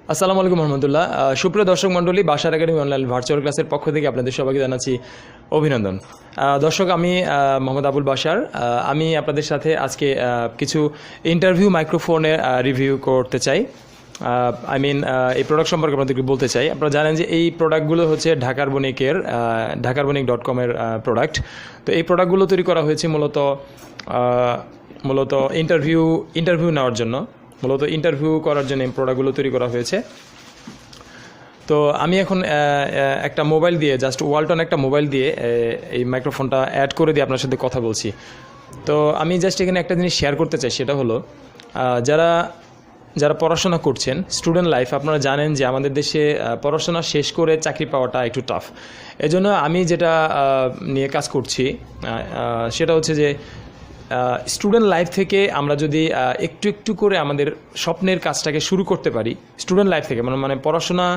আসসালামু আলাইকুম রহমতুল্লাহ। সুপ্রিয় দর্শক মণ্ডলী, বাশার একাডেমি অনলাইন ভার্চুয়াল ক্লাসের পক্ষ থেকে আপনাদের সবাইকে জানাচ্ছি অভিনন্দন। দর্শক, আমি মোহাম্মদ আবুল বাশার। আমি আপনাদের সাথে আজকে কিছু ইন্টারভিউ মাইক্রোফোনের রিভিউ করতে চাই। এই প্রোডাক্ট সম্পর্কে আপনাদেরকে বলতে চাই। আপনারা জানেন যে এই প্রোডাক্টগুলো হচ্ছে ঢাকার বণিকের dhakarbonik.com-এর প্রোডাক্ট। তো এই প্রোডাক্টগুলো তৈরি করা হয়েছে মূলত ইন্টারভিউ নেওয়ার জন্য, মূলত ইন্টারভিউ করার জন্য এই প্রোডাক্টগুলো তৈরি করা হয়েছে। তো আমি এখন একটা মোবাইল দিয়ে, জাস্ট ওয়ালটন একটা মোবাইল দিয়ে এই মাইক্রোফোনটা অ্যাড করে দিয়ে আপনার সাথে কথা বলছি। তো আমি জাস্ট এখানে একটা জিনিস শেয়ার করতে চাই, সেটা হলো যারা পড়াশোনা করছেন, স্টুডেন্ট লাইফ, আপনারা জানেন যে আমাদের দেশে পড়াশোনা শেষ করে চাকরি পাওয়াটা একটু টাফ। এজন্য আমি যেটা নিয়ে কাজ করছি সেটা হচ্ছে যে স্টুডেন্ট লাইফ থেকে আমরা যদি একটু একটু করে আমাদের স্বপ্নের কাজটাকে শুরু করতে পারি, স্টুডেন্ট লাইফ থেকে মানে পড়াশোনা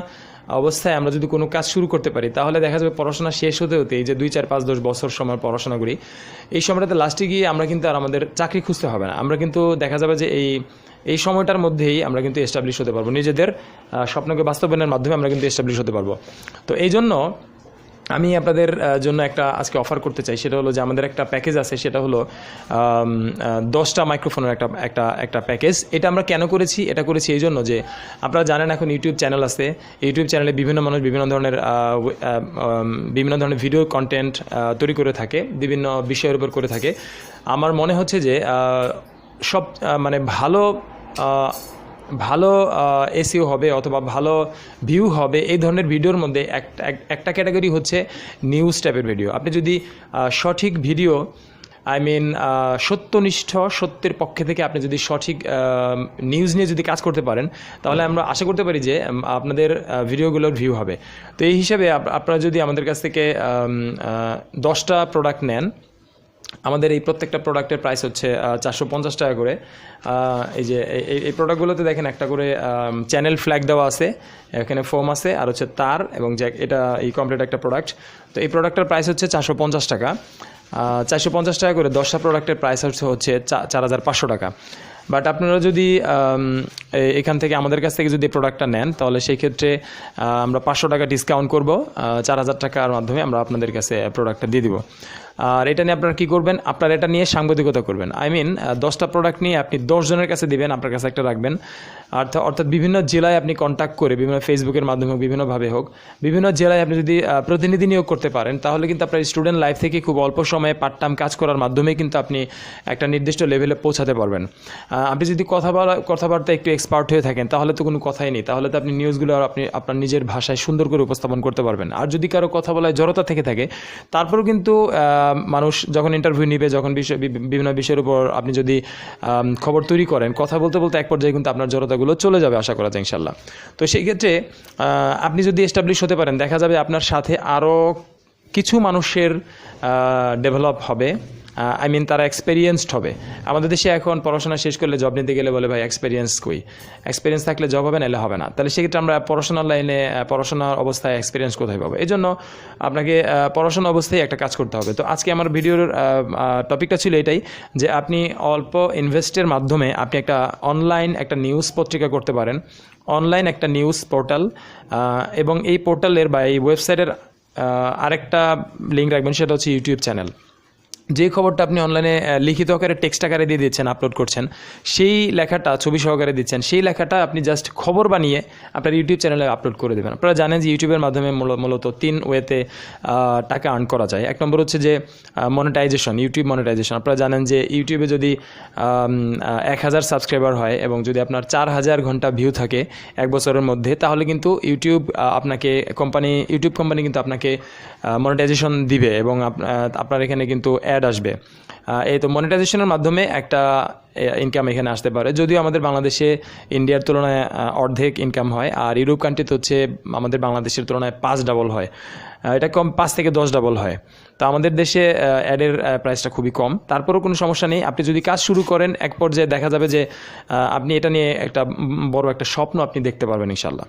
অবস্থায় আমরা যদি কোনো কাজ শুরু করতে পারি, তাহলে দেখা যাবে পড়াশোনা শেষ হতে হতে এই যে 2, 4, 5, 10 বছর সময় পড়াশোনা করি, এই সময়টাতে লাস্টে গিয়ে আমরা কিন্তু আর আমাদের চাকরি খুঁজতে হবে না। আমরা কিন্তু দেখা যাবে যে এই সময়টার মধ্যেই আমরা কিন্তু এস্টাবলিশ হতে পারবো, নিজেদের স্বপ্নকে বাস্তবায়নের মাধ্যমে আমরা কিন্তু এস্টাবলিশ হতে পারবো। তো এই জন্য আমি আপনাদের জন্য একটা আজকে অফার করতে চাই, সেটা হলো যে আমাদের একটা প্যাকেজ আছে, সেটা হলো 10টা মাইক্রোফোনের একটা প্যাকেজ। এটা আমরা কেন করেছি? এটা করেছি এই জন্য যে আপনারা জানেন এখন ইউটিউব চ্যানেল আছে, ইউটিউব চ্যানেলে বিভিন্ন মানুষ বিভিন্ন ধরনের ভিডিও কন্টেন্ট তৈরি করে থাকে, বিভিন্ন বিষয়ের উপর করে থাকে। আমার মনে হচ্ছে যে সব মানে ভালো এসইও হবে অথবা ভালো ভিউ হবে এই ধরনের ভিডিওর মধ্যে একটা ক্যাটাগরি হচ্ছে নিউজ টাইপের ভিডিও। আপনি যদি সঠিক ভিডিও, সত্যনিষ্ঠ, সত্যের পক্ষে থেকে আপনি যদি সঠিক নিউজ নিয়ে যদি কাজ করতে পারেন, তাহলে আমরা আশা করতে পারি যে আপনাদের ভিডিওগুলোর ভিউ হবে। তো এই হিসাবে আপনারা যদি আমাদের কাছ থেকে 10টা প্রোডাক্ট নেন, আমাদের এই প্রত্যেকটা প্রোডাক্টের প্রাইস হচ্ছে 450 টাকা করে। এই যে এই প্রোডাক্টগুলোতে দেখেন একটা করে চ্যানেল ফ্ল্যাগ দেওয়া আছে, এখানে ফোম আছে, আর হচ্ছে তার এবং জ্যাক। এটা এই কমপ্লিট একটা প্রোডাক্ট। তো এই প্রোডাক্টের প্রাইস হচ্ছে 450 টাকা। 450 টাকা করে 10টা প্রোডাক্টের প্রাইস হচ্ছে 4500 টাকা। বাট আপনারা যদি এখান থেকে আমাদের কাছ থেকে যদি প্রোডাক্টটা নেন, তাহলে সেই ক্ষেত্রে আমরা 500 টাকা ডিসকাউন্ট করব, 4000 টাকার মাধ্যমে আমরা আপনাদের কাছে প্রোডাক্টটা দিয়ে দিব। আর এটা নিয়ে আপনারা কী করবেন? আপনারা এটা নিয়ে সাংবাদিকতা করবেন। 10টা প্রোডাক্ট নিয়ে আপনি 10 জনের কাছে দিবেন, আপনার কাছে একটা রাখবেন। অর্থাৎ বিভিন্ন জেলায় আপনি কন্ট্যাক্ট করে, বিভিন্ন ফেসবুকের মাধ্যমে হোক, বিভিন্নভাবে হোক, বিভিন্ন জেলায় আপনি যদি প্রতিনিধি নিয়োগ করতে পারেন, তাহলে কিন্তু আপনার স্টুডেন্ট লাইফ থেকে খুব অল্প সময়ে পার্ট টাইম কাজ করার মাধ্যমে কিন্তু আপনি একটা নির্দিষ্ট লেভেলে পৌঁছাতে পারবেন। আপনি যদি কথাবার্তা একটু এক্সপার্ট হয়ে থাকেন, তাহলে তো কোনো কথাই নেই, তাহলে তো আপনি নিউজগুলো আপনি আপনার নিজের ভাষায় সুন্দর করে উপস্থাপন করতে পারবেন। আর যদি কারো কথা বলায় জড়তা থেকে থাকে, তারপরেও কিন্তু মানুষ যখন ইন্টারভিউ নিবে, যখন বিভিন্ন বিষয়ের উপর আপনি যদি খবর তৈরি করেন, কথা বলতে বলতে এক পর্যায়ে কিন্তু আপনার জড়তাগুলো চলে যাবে, আশা করা যায় ইনশাল্লাহ। তো সেই ক্ষেত্রে আপনি যদি এস্টাবলিশ হতে পারেন, দেখা যাবে আপনার সাথে আরও কিছু মানুষের ডেভেলপ হবে। তারা এক্সপেরিয়েন্সড হবে। আমাদের দেশে এখন পড়াশোনা শেষ করলে জব নিতে গেলে বলে ভাই এক্সপেরিয়েন্স কই, এক্সপেরিয়েন্স থাকলে জব হবে, নাহলে হবে না। তাহলে সেক্ষেত্রে আমরা পড়াশোনার অবস্থায় এক্সপেরিয়েন্স কোথায় পাবো? এই জন্য আপনাকে পড়াশোনা অবস্থায় একটা কাজ করতে হবে। তো আজকে আমার ভিডিওর টপিকটা ছিল এটাই, যে আপনি অল্প ইনভেস্টের মাধ্যমে আপনি একটা অনলাইন একটা নিউজ পত্রিকা করতে পারেন, অনলাইন একটা নিউজ পোর্টাল, এবং এই পোর্টালের বা এই ওয়েবসাইটের আরেকটা লিঙ্ক রাখবেন, সেটা হচ্ছে ইউটিউব চ্যানেল। যে খবরটা আপনি অনলাইনে লিখিত আকারে, টেক্সট আকারে দিয়ে দিচ্ছেন, আপলোড করছেন, সেই লেখাটা ছবি সহকারে দিচ্ছেন, সেই লেখাটা আপনি জাস্ট খবর বানিয়ে আপনার ইউটিউব চ্যানেলে আপলোড করে দেবেন। আপনারা জানেন যে ইউটিউবের মাধ্যমে মূলত 3 ওয়েতে টাকা আর্ন করা যায়। এক নম্বর হচ্ছে যে মনিটাইজেশন, ইউটিউব মনিটাইজেশন। আপনারা জানেন যে ইউটিউবে যদি 1000 সাবস্ক্রাইবার হয় এবং যদি আপনার 4000 ঘন্টা ভিউ থাকে 1 বছরের মধ্যে, তাহলে কিন্তু ইউটিউব কোম্পানি কিন্তু আপনাকে মনিটাইজেশন দিবে এবং আপনার এখানে কিন্তু অ্যাড আসবে। এই তো মনিটাইজেশনের মাধ্যমে একটা ইনকাম এখানে আসতে পারে। যদিও আমাদের বাংলাদেশে ইন্ডিয়ার তুলনায় অর্ধেক ইনকাম হয়, আর ইউরোপ কান্ট্রিতে হচ্ছে আমাদের বাংলাদেশের তুলনায় 5 ডাবল হয়, এটা কম 5 থেকে 10 ডাবল হয়। তো আমাদের দেশে অ্যাডের প্রাইসটা খুবই কম। তারপরেও কোনো সমস্যা নেই, আপনি যদি কাজ শুরু করেন, এক পর্যায়ে দেখা যাবে যে আপনি এটা নিয়ে একটা বড় একটা স্বপ্ন আপনি দেখতে পারবেন ইনশাল্লাহ।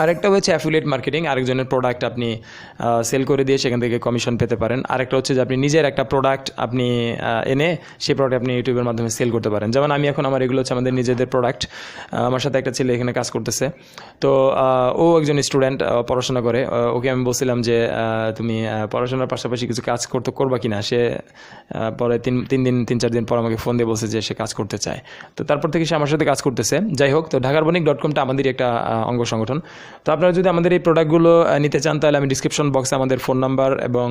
আরেকটা হচ্ছে অ্যাফিলিয়েট মার্কেটিং, আরেকজনের প্রোডাক্ট আপনি সেল করে দিয়ে সেখান থেকে কমিশন পেতে পারেন। আরেকটা হচ্ছে যে আপনি নিজের একটা প্রোডাক্ট আপনি এনে সেই প্রোডাক্ট আপনি ইউটিউবের মাধ্যমে সেল করতে পারেন। যেমন আমি এখন আমার এগুলো হচ্ছে আমাদের নিজেদের প্রোডাক্ট। আমার সাথে একটা ছেলে এখানে কাজ করতেছে, তো ও একজন স্টুডেন্ট, পড়াশোনা করে। ওকে আমি বলছিলাম যে তুমি পড়াশোনার পাশাপাশি কিছু কাজ করবা কি না। সে পরে 3-4 দিন পর আমাকে ফোন দিয়ে বলছে যে সে কাজ করতে চায়, তো তারপর থেকে সে আমার সাথে কাজ করতেছে। যাই হোক, তো ঢাকারবণিক.comটা আমাদেরই একটা অঙ্গ সংগঠন। তো আপনারা যদি আমাদের এই প্রোডাক্টগুলো নিতে চান তাহলে আমি ডিসক্রিপশন বক্সে আমাদের ফোন নাম্বার এবং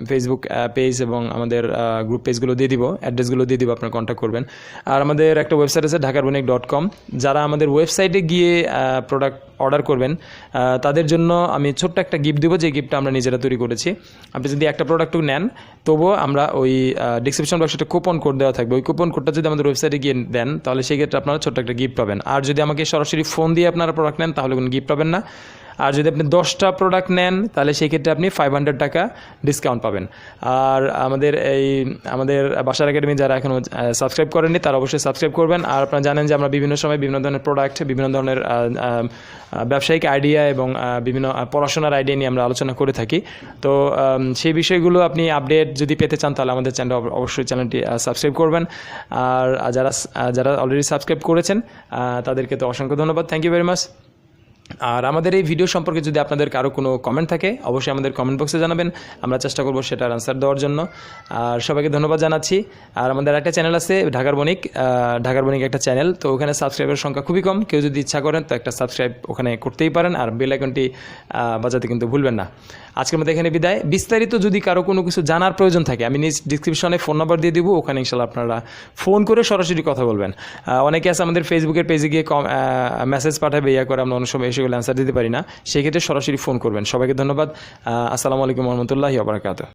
ফেসবুক পেজ এবং আমাদের গ্রুপ পেজগুলো দিয়ে দিব, অ্যাড্রেসগুলো দিয়ে দিব, আপনারা কন্ট্যাক্ট করবেন। আর আমাদের একটা ওয়েবসাইট আছে ঢাকারবণিক.com। যারা আমাদের ওয়েবসাইটে গিয়ে প্রোডাক্ট অর্ডার করবেন তাদের জন্য আমি ছোট্ট একটা গিফট দেবো, যে গিফটটা আমরা নিজেরা তৈরি করেছি। আপনি যদি একটা প্রোডাক্টও নেন তবুও আমরা ওই ডিসক্রিপশন বক্সে একটা কুপন কোড দেওয়া থাকবে, ওই কুপন কোডটা যদি আমাদের ওয়েবসাইটে গিয়ে দেন তাহলে সেই ক্ষেত্রে আপনারা ছোট্ট একটা গিফট পাবেন। আর যদি আমাকে সরাসরি ফোন দিয়ে আপনারা প্রোডাক্ট নেন তাহলে কোনো গিফট পাবেন না। আর যদি আপনি 10টা প্রোডাক্ট নেন তাহলে সেই ক্ষেত্রে আপনি 500 টাকা ডিসকাউন্ট পাবেন। আর আমাদের বাসার একাডেমি যারা এখনও সাবস্ক্রাইব করেননি তারা অবশ্যই সাবস্ক্রাইব করবেন। আর আপনারা জানেন যে আমরা বিভিন্ন সময় বিভিন্ন ধরনের প্রোডাক্ট, বিভিন্ন ধরনের ব্যবসায়িক আইডিয়া এবং বিভিন্ন পড়াশোনার আইডিয়া নিয়ে আমরা আলোচনা করে থাকি। তো সেই বিষয়গুলো আপনি আপডেট যদি পেতে চান তাহলে আমাদের চ্যানেল অবশ্যই চ্যানেলটি সাবস্ক্রাইব করবেন। আর যারা অলরেডি সাবস্ক্রাইব করেছেন তাদেরকে তো অসংখ্য ধন্যবাদ, থ্যাংক ইউ ভেরি মাচ। আর আমাদের এই ভিডিও সম্পর্কে যদি আপনাদের কারো কোনো কমেন্ট থাকে অবশ্যই আমাদের কমেন্ট বক্সে জানাবেন, আমরা চেষ্টা করব সেটার আনসার দেওয়ার জন্য। আর সবাইকে ধন্যবাদ জানাচ্ছি। আর আমাদের একটা চ্যানেল আছে ঢাকার বণিক একটা চ্যানেল, তো ওখানে সাবস্ক্রাইবের সংখ্যা খুবই কম। কেউ যদি ইচ্ছা করেন তো একটা সাবস্ক্রাইব ওখানে করতেই পারেন, আর বেল আইকনটি বাজাতে কিন্তু ভুলবেন না। আজকের মধ্যে এখানে বিদায়। বিস্তারিত যদি কারো কোনো কিছু জানার প্রয়োজন থাকে আমি ডিসক্রিপশনে ফোন নাম্বার দিয়ে দিব, ওখানে ইনশাল্লাহ আপনারা ফোন করে সরাসরি কথা বলবেন। অনেকে আছে আমাদের ফেসবুকের পেজে গিয়ে মেসেজ পাঠাবে, করে আমরা অনেক সময় সেগুলো অ্যান্সার দিতে পারি না, সেক্ষেত্রে সরাসরি ফোন করবেন। সবাইকে ধন্যবাদ। আসসালামু আলাইকুম রহমতুল্লাহি ওয়া বারাকাতুহু।